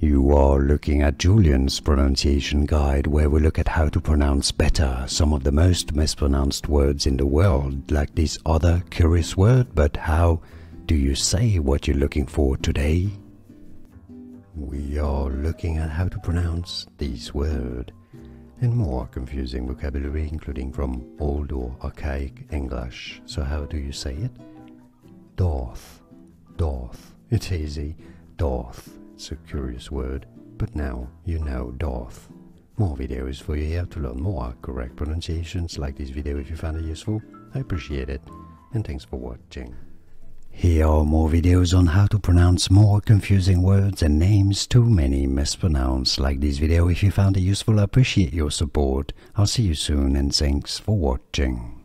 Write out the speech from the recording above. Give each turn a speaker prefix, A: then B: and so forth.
A: You are looking at Julian's pronunciation guide, where we look at how to pronounce better some of the most mispronounced words in the world, like this other curious word. But how do you say what you're looking for today? We are looking at how to pronounce this word and more confusing vocabulary, including from old or archaic English. So how do you say it? Doth. Doth. It's easy. Doth. It's a curious word, but now you know doth. More videos for you here to learn more correct pronunciations. Like this video if you found it useful. I appreciate it, and thanks for watching. Here are more videos on how to pronounce more confusing words and names too many mispronounced. Like this video if you found it useful. I appreciate your support. I'll see you soon, and thanks for watching.